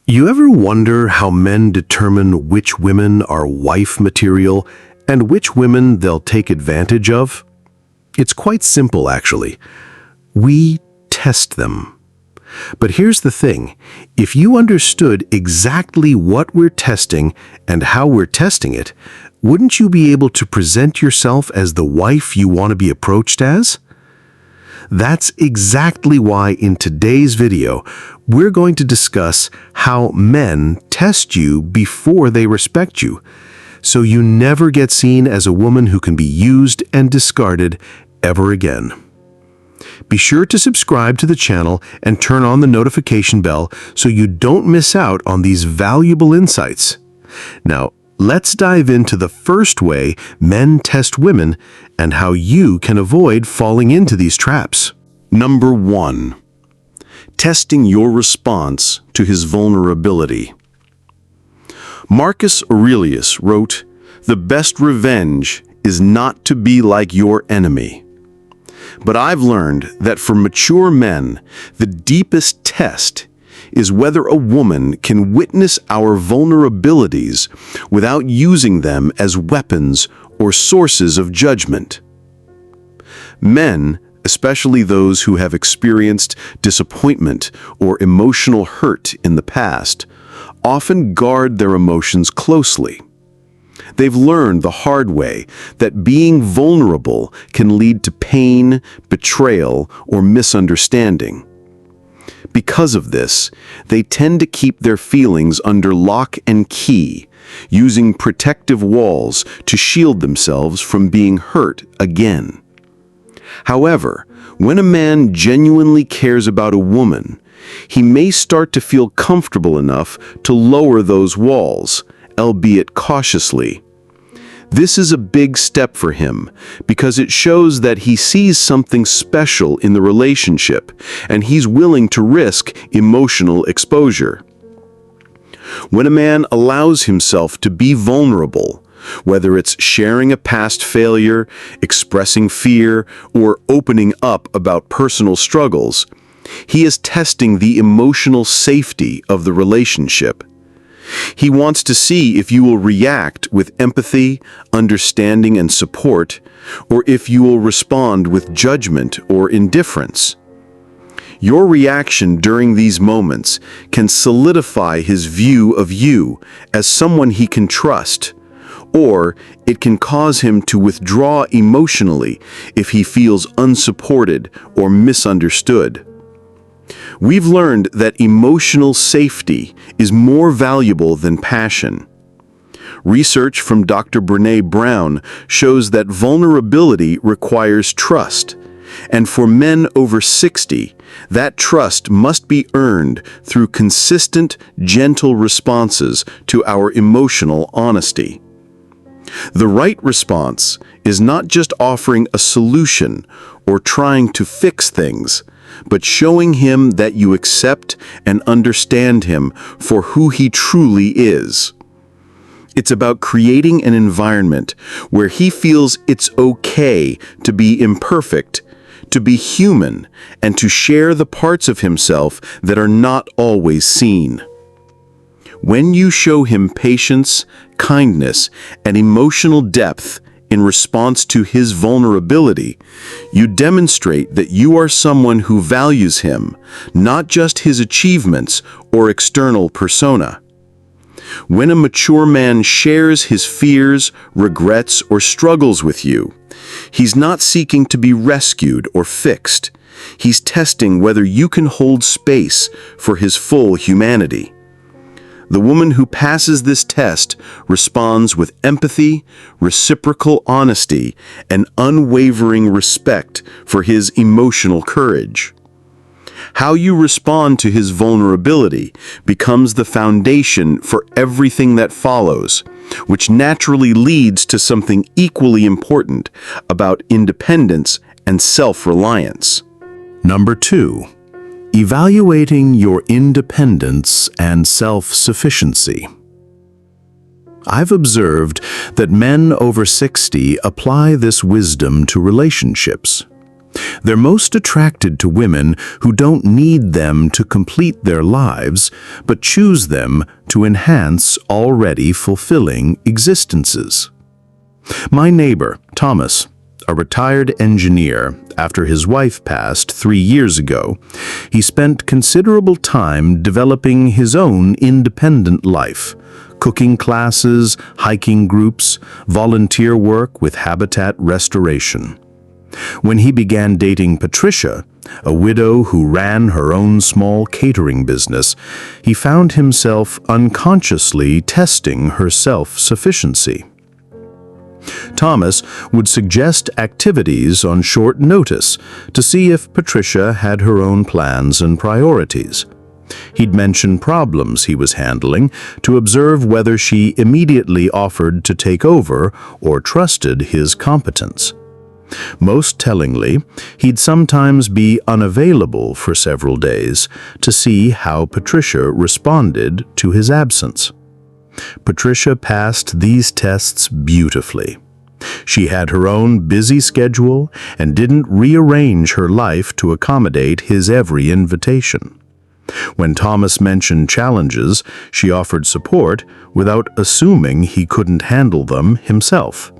You ever wonder how men determine which women are wife material and which women they'll take advantage of? It's quite simple, actually. We test them. But here's the thing. If you understood exactly what we're testing and how we're testing it, wouldn't you be able to present yourself as the wife you want to be approached as? That's exactly why in today's video, we're going to discuss how men test you before they respect you, so you never get seen as a woman who can be used and discarded ever again. Be sure to subscribe to the channel and turn on the notification bell so you don't miss out on these valuable insights. Now, let's dive into the first way men test women and how you can avoid falling into these traps. Number 1. Testing your response to his vulnerability. Marcus Aurelius wrote, "The best revenge is not to be like your enemy." But I've learned that for mature men, the deepest test is whether a woman can witness our vulnerabilities without using them as weapons or sources of judgment. Men, especially those who have experienced disappointment or emotional hurt in the past, often guard their emotions closely. They've learned the hard way that being vulnerable can lead to pain, betrayal, or misunderstanding. Because of this, they tend to keep their feelings under lock and key, using protective walls to shield themselves from being hurt again. However, when a man genuinely cares about a woman, he may start to feel comfortable enough to lower those walls, albeit cautiously. This is a big step for him because it shows that he sees something special in the relationship and he's willing to risk emotional exposure. When a man allows himself to be vulnerable, whether it's sharing a past failure, expressing fear, or opening up about personal struggles, he is testing the emotional safety of the relationship. He wants to see if you will react with empathy, understanding, and support, or if you will respond with judgment or indifference. Your reaction during these moments can solidify his view of you as someone he can trust, or it can cause him to withdraw emotionally if he feels unsupported or misunderstood. We've learned that emotional safety is more valuable than passion. Research from Dr. Brené Brown shows that vulnerability requires trust, and for men over 60, that trust must be earned through consistent, gentle responses to our emotional honesty. The right response is not just offering a solution or trying to fix things, but showing him that you accept and understand him for who he truly is. It's about creating an environment where he feels it's okay to be imperfect, to be human, and to share the parts of himself that are not always seen. When you show him patience, kindness, and emotional depth in response to his vulnerability, you demonstrate that you are someone who values him, not just his achievements or external persona. When a mature man shares his fears, regrets, or struggles with you, he's not seeking to be rescued or fixed. He's testing whether you can hold space for his full humanity. The woman who passes this test responds with empathy, reciprocal honesty, and unwavering respect for his emotional courage. How you respond to his vulnerability becomes the foundation for everything that follows, which naturally leads to something equally important about independence and self-reliance. Number 2. Evaluating your independence and self-sufficiency. I've observed that men over 60 apply this wisdom to relationships. They're most attracted to women who don't need them to complete their lives, but choose them to enhance already fulfilling existences. My neighbor, Thomas, a retired engineer, after his wife passed 3 years ago, he spent considerable time developing his own independent life, cooking classes, hiking groups, volunteer work with habitat restoration. When he began dating Patricia, a widow who ran her own small catering business, he found himself unconsciously testing her self-sufficiency. Thomas would suggest activities on short notice to see if Patricia had her own plans and priorities. He'd mention problems he was handling to observe whether she immediately offered to take over or trusted his competence. Most tellingly, he'd sometimes be unavailable for several days to see how Patricia responded to his absence. Patricia passed these tests beautifully. She had her own busy schedule and didn't rearrange her life to accommodate his every invitation. When Thomas mentioned challenges, she offered support without assuming he couldn't handle them himself.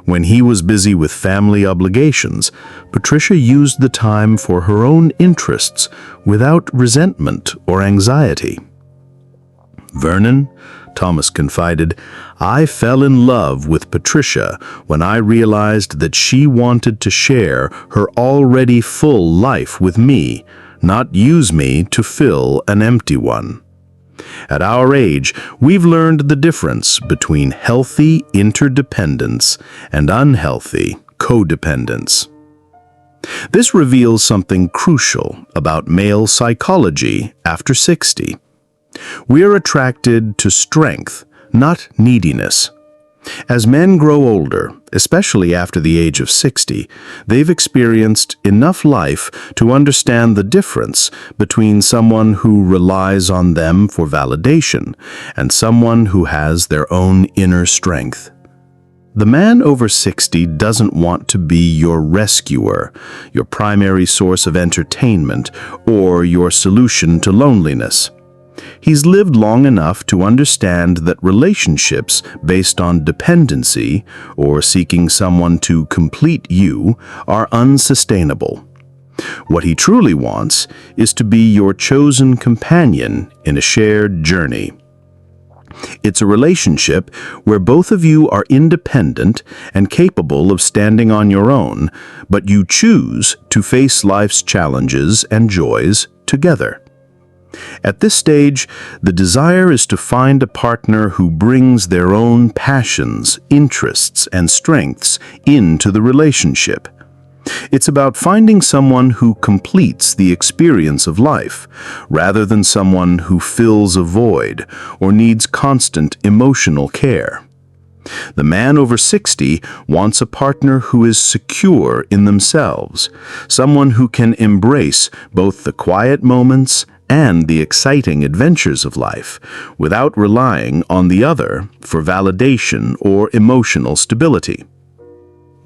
When he was busy with family obligations, Patricia used the time for her own interests without resentment or anxiety. "Vernon," Thomas confided, "I fell in love with Patricia when I realized that she wanted to share her already full life with me, not use me to fill an empty one." At our age, we've learned the difference between healthy interdependence and unhealthy codependence. This reveals something crucial about male psychology after 60. We're attracted to strength, not neediness. As men grow older, especially after the age of 60, they've experienced enough life to understand the difference between someone who relies on them for validation and someone who has their own inner strength. The man over 60 doesn't want to be your rescuer, your primary source of entertainment, or your solution to loneliness. He's lived long enough to understand that relationships based on dependency or seeking someone to complete you are unsustainable. What he truly wants is to be your chosen companion in a shared journey. It's a relationship where both of you are independent and capable of standing on your own, but you choose to face life's challenges and joys together. At this stage, the desire is to find a partner who brings their own passions, interests, and strengths into the relationship. It's about finding someone who completes the experience of life, rather than someone who fills a void or needs constant emotional care. The man over 60 wants a partner who is secure in themselves, someone who can embrace both the quiet moments and the exciting adventures of life, without relying on the other for validation or emotional stability.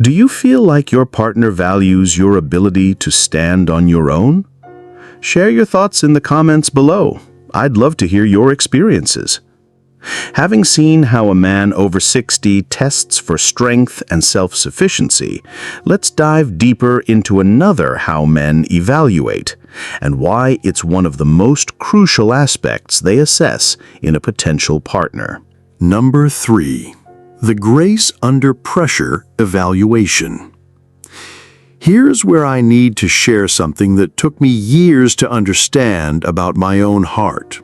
Do you feel like your partner values your ability to stand on your own? Share your thoughts in the comments below. I'd love to hear your experiences. Having seen how a man over 60 tests for strength and self-sufficiency, let's dive deeper into another how men evaluate, and why it's one of the most crucial aspects they assess in a potential partner. Number 3. The grace under pressure evaluation. Here's where I need to share something that took me years to understand about my own heart.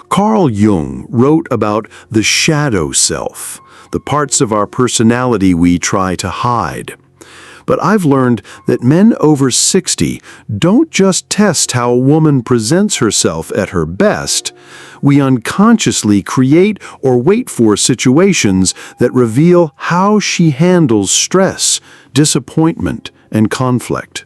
Carl Jung wrote about the shadow self, the parts of our personality we try to hide. But I've learned that men over 60 don't just test how a woman presents herself at her best. We unconsciously create or wait for situations that reveal how she handles stress, disappointment, and conflict.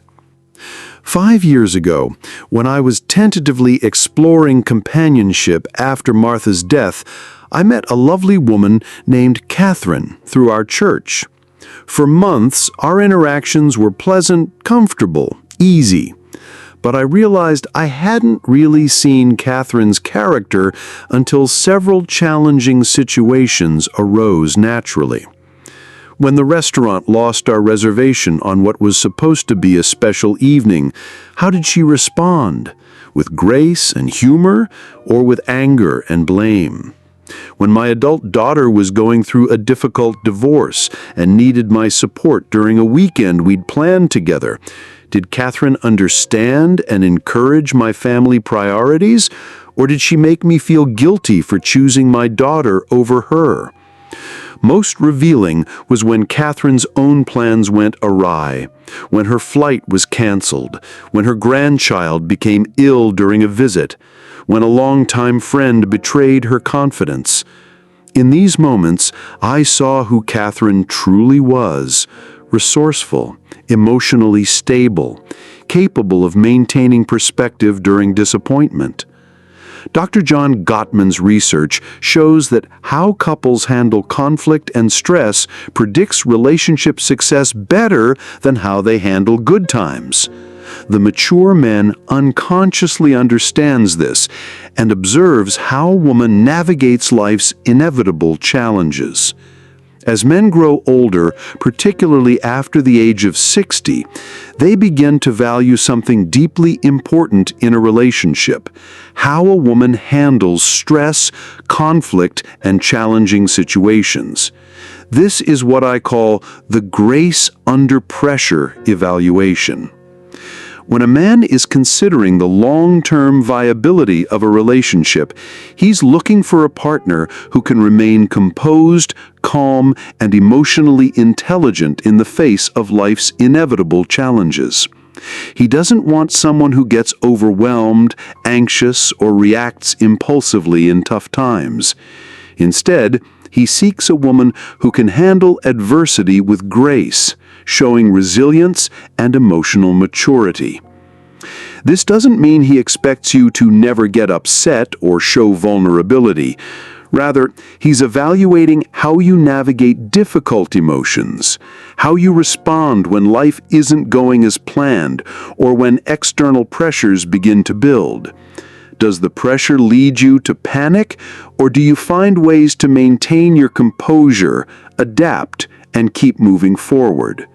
5 years ago, when I was tentatively exploring companionship after Martha's death, I met a lovely woman named Catherine through our church. For months, our interactions were pleasant, comfortable, easy. But I realized I hadn't really seen Catherine's character until several challenging situations arose naturally. When the restaurant lost our reservation on what was supposed to be a special evening, how did she respond? With grace and humor, or with anger and blame? When my adult daughter was going through a difficult divorce and needed my support during a weekend we'd planned together, did Catherine understand and encourage my family priorities, or did she make me feel guilty for choosing my daughter over her? Most revealing was when Catherine's own plans went awry, when her flight was canceled, when her grandchild became ill during a visit, when a longtime friend betrayed her confidence. In these moments, I saw who Catherine truly was: resourceful, emotionally stable, capable of maintaining perspective during disappointment. Dr. John Gottman's research shows that how couples handle conflict and stress predicts relationship success better than how they handle good times. The mature man unconsciously understands this and observes how a woman navigates life's inevitable challenges. As men grow older, particularly after the age of 60, they begin to value something deeply important in a relationship: how a woman handles stress, conflict, and challenging situations. This is what I call the grace under pressure evaluation. When a man is considering the long-term viability of a relationship, he's looking for a partner who can remain composed, calm, and emotionally intelligent in the face of life's inevitable challenges. He doesn't want someone who gets overwhelmed, anxious, or reacts impulsively in tough times. Instead, he seeks a woman who can handle adversity with grace, showing resilience and emotional maturity. This doesn't mean he expects you to never get upset or show vulnerability. Rather, he's evaluating how you navigate difficult emotions, how you respond when life isn't going as planned, or when external pressures begin to build. Does the pressure lead you to panic, or do you find ways to maintain your composure, adapt, and keep moving forward?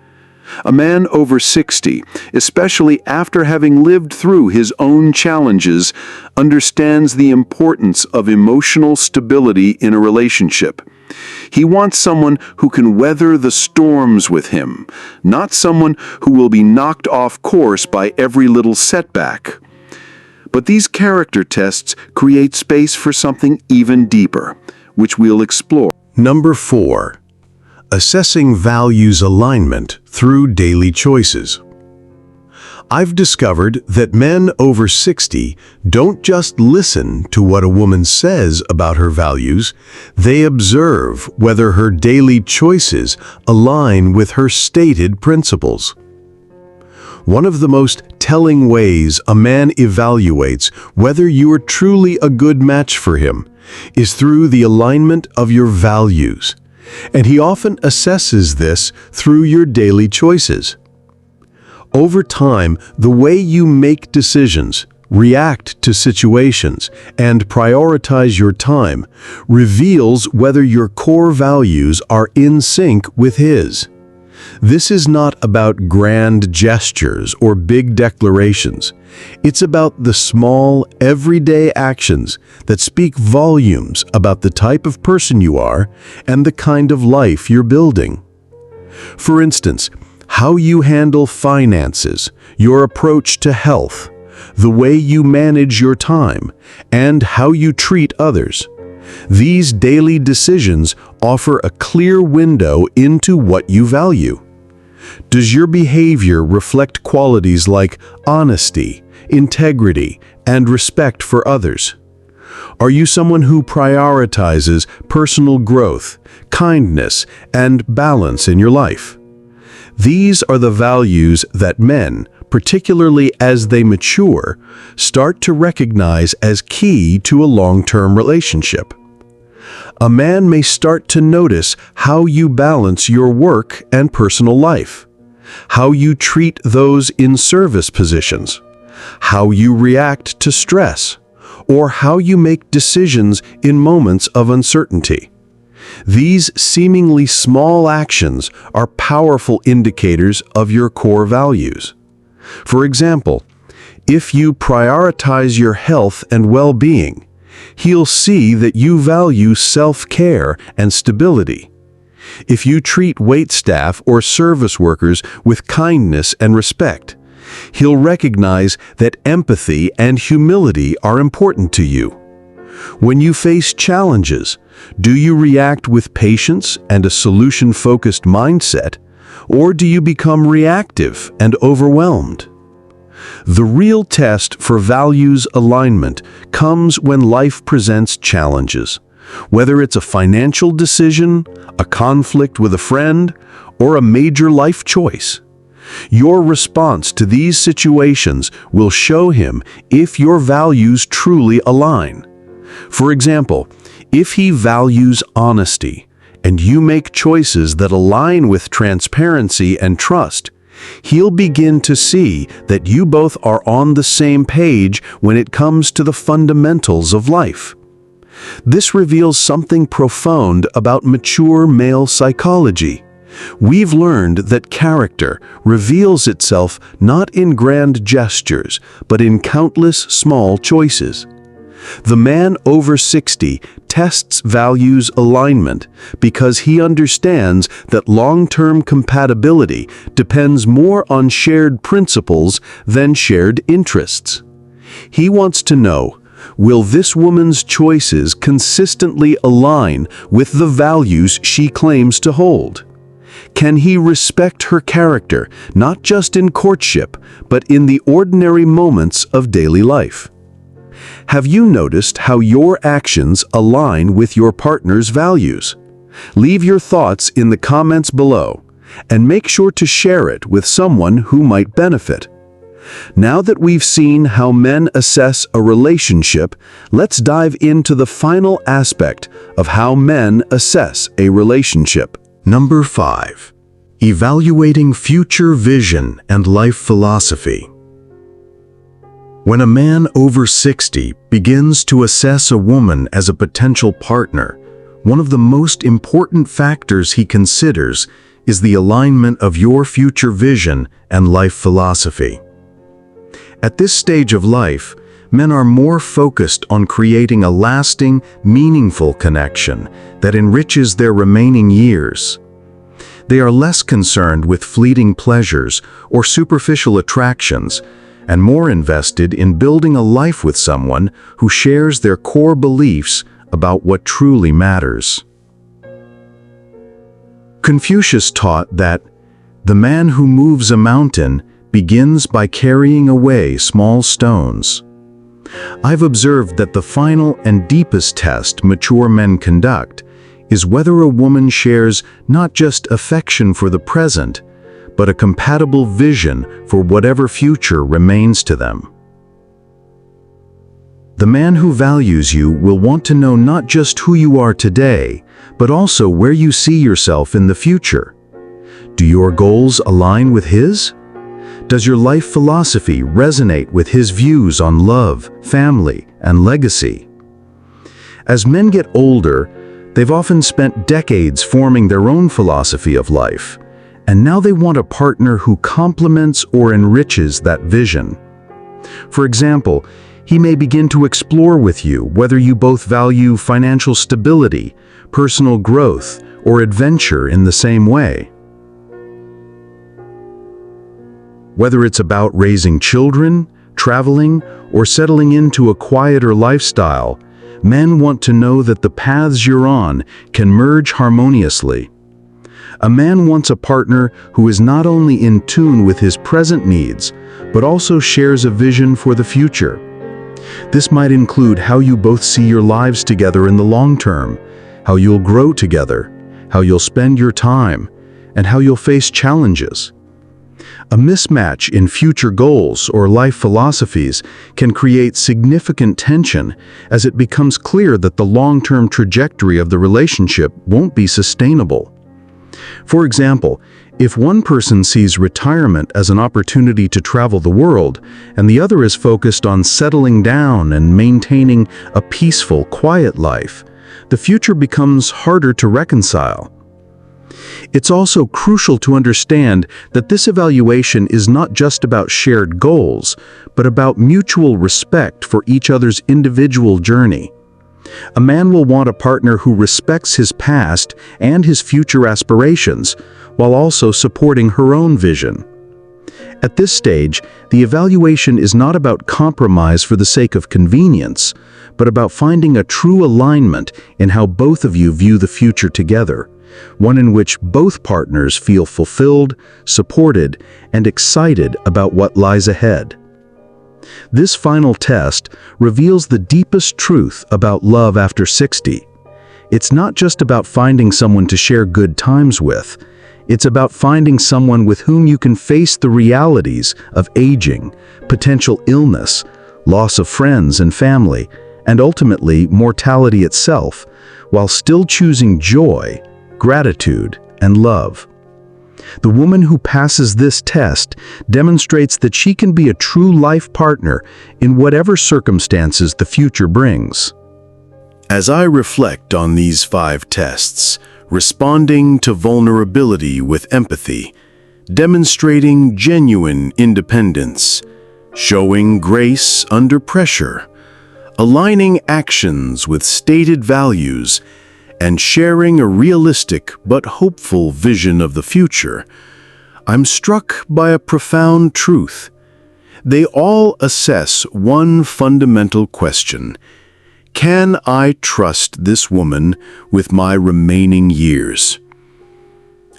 A man over 60, especially after having lived through his own challenges, understands the importance of emotional stability in a relationship. He wants someone who can weather the storms with him, not someone who will be knocked off course by every little setback. But these character tests create space for something even deeper, which we'll explore. Number 4. Assessing values alignment through daily choices. I've discovered that men over 60 don't just listen to what a woman says about her values, they observe whether her daily choices align with her stated principles. One of the most telling ways a man evaluates whether you are truly a good match for him is through the alignment of your values. And he often assesses this through your daily choices. Over time, the way you make decisions, react to situations, and prioritize your time reveals whether your core values are in sync with his. This is not about grand gestures or big declarations. It's about the small, everyday actions that speak volumes about the type of person you are and the kind of life you're building. For instance, how you handle finances, your approach to health, the way you manage your time, and how you treat others. These daily decisions offer a clear window into what you value. Does your behavior reflect qualities like honesty, integrity, and respect for others? Are you someone who prioritizes personal growth, kindness, and balance in your life? These are the values that men, particularly as they mature, start to recognize as key to a long-term relationship. A man may start to notice how you balance your work and personal life, how you treat those in service positions, how you react to stress, or how you make decisions in moments of uncertainty. These seemingly small actions are powerful indicators of your core values. For example, if you prioritize your health and well-being, he'll see that you value self-care and stability. If you treat waitstaff or service workers with kindness and respect, he'll recognize that empathy and humility are important to you. When you face challenges, do you react with patience and a solution-focused mindset, or do you become reactive and overwhelmed? The real test for values alignment comes when life presents challenges, whether it's a financial decision, a conflict with a friend, or a major life choice. Your response to these situations will show him if your values truly align. For example, if he values honesty and you make choices that align with transparency and trust, he'll begin to see that you both are on the same page when it comes to the fundamentals of life. This reveals something profound about mature male psychology. We've learned that character reveals itself not in grand gestures, but in countless small choices. The man over 60 tests values alignment because he understands that long-term compatibility depends more on shared principles than shared interests. He wants to know, will this woman's choices consistently align with the values she claims to hold? Can he respect her character, not just in courtship, but in the ordinary moments of daily life? Have you noticed how your actions align with your partner's values? Leave your thoughts in the comments below, and make sure to share it with someone who might benefit. Now that we've seen how men assess a relationship, let's dive into the final aspect of how men assess a relationship. Number 5. Evaluating future vision and life philosophy. When a man over 60 begins to assess a woman as a potential partner, one of the most important factors he considers is the alignment of your future vision and life philosophy. At this stage of life, men are more focused on creating a lasting, meaningful connection that enriches their remaining years. They are less concerned with fleeting pleasures or superficial attractions, and more invested in building a life with someone who shares their core beliefs about what truly matters. Confucius taught that the man who moves a mountain begins by carrying away small stones. I've observed that the final and deepest test mature men conduct is whether a woman shares not just affection for the present, but a compatible vision for whatever future remains to them. The man who values you will want to know not just who you are today, but also where you see yourself in the future. Do your goals align with his? Does your life philosophy resonate with his views on love, family, and legacy? As men get older, they've often spent decades forming their own philosophy of life, and now they want a partner who complements or enriches that vision. For example, he may begin to explore with you whether you both value financial stability, personal growth, or adventure in the same way. Whether it's about raising children, traveling, or settling into a quieter lifestyle, men want to know that the paths you're on can merge harmoniously. A man wants a partner who is not only in tune with his present needs, but also shares a vision for the future. This might include how you both see your lives together in the long term, how you'll grow together, how you'll spend your time, and how you'll face challenges. A mismatch in future goals or life philosophies can create significant tension as it becomes clear that the long-term trajectory of the relationship won't be sustainable. For example, if one person sees retirement as an opportunity to travel the world, and the other is focused on settling down and maintaining a peaceful, quiet life, the future becomes harder to reconcile. It's also crucial to understand that this evaluation is not just about shared goals, but about mutual respect for each other's individual journey. A man will want a partner who respects his past and his future aspirations, while also supporting her own vision. At this stage, the evaluation is not about compromise for the sake of convenience, but about finding a true alignment in how both of you view the future together, one in which both partners feel fulfilled, supported, and excited about what lies ahead. This final test reveals the deepest truth about love after 60. It's not just about finding someone to share good times with. It's about finding someone with whom you can face the realities of aging, potential illness, loss of friends and family, and ultimately mortality itself, while still choosing joy, gratitude, and love. The woman who passes this test demonstrates that she can be a true life partner in whatever circumstances the future brings. As I reflect on these 5 tests, responding to vulnerability with empathy, demonstrating genuine independence, showing grace under pressure, aligning actions with stated values, and sharing a realistic but hopeful vision of the future, I'm struck by a profound truth. They all assess one fundamental question: can I trust this woman with my remaining years?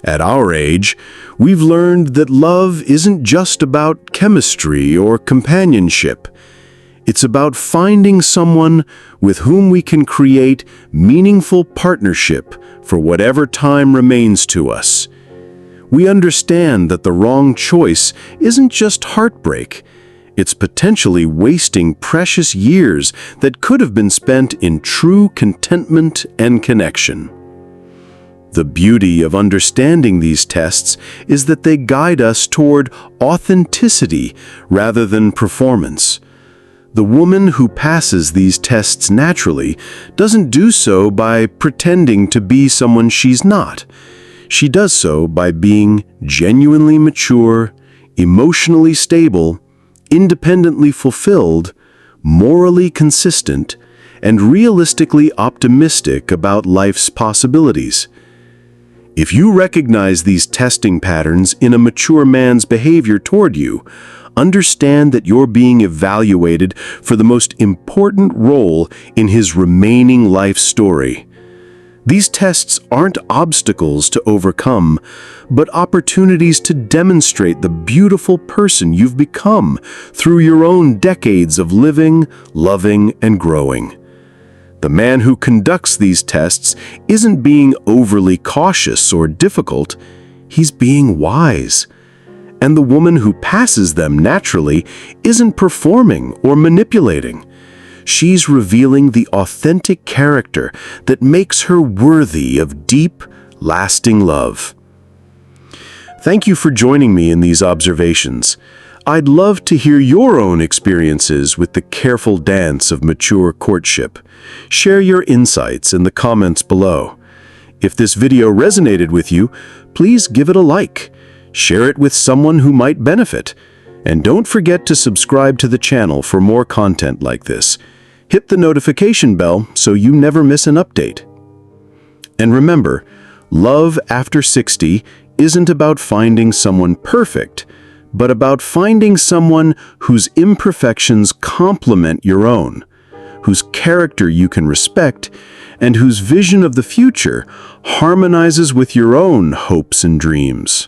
At our age, we've learned that love isn't just about chemistry or companionship. It's about finding someone with whom we can create meaningful partnership for whatever time remains to us. We understand that the wrong choice isn't just heartbreak. It's potentially wasting precious years that could have been spent in true contentment and connection. The beauty of understanding these tests is that they guide us toward authenticity rather than performance. The woman who passes these tests naturally doesn't do so by pretending to be someone she's not. She does so by being genuinely mature, emotionally stable, independently fulfilled, morally consistent, and realistically optimistic about life's possibilities. If you recognize these testing patterns in a mature man's behavior toward you, understand that you're being evaluated for the most important role in his remaining life story. These tests aren't obstacles to overcome, but opportunities to demonstrate the beautiful person you've become through your own decades of living, loving, and growing. The man who conducts these tests isn't being overly cautious or difficult, he's being wise. And the woman who passes them naturally isn't performing or manipulating. She's revealing the authentic character that makes her worthy of deep, lasting love. Thank you for joining me in these observations. I'd love to hear your own experiences with the careful dance of mature courtship. Share your insights in the comments below. If this video resonated with you, please give it a like. Share it with someone who might benefit. And don't forget to subscribe to the channel for more content like this. Hit the notification bell so you never miss an update. And remember, love after 60 isn't about finding someone perfect, but about finding someone whose imperfections complement your own, whose character you can respect, and whose vision of the future harmonizes with your own hopes and dreams.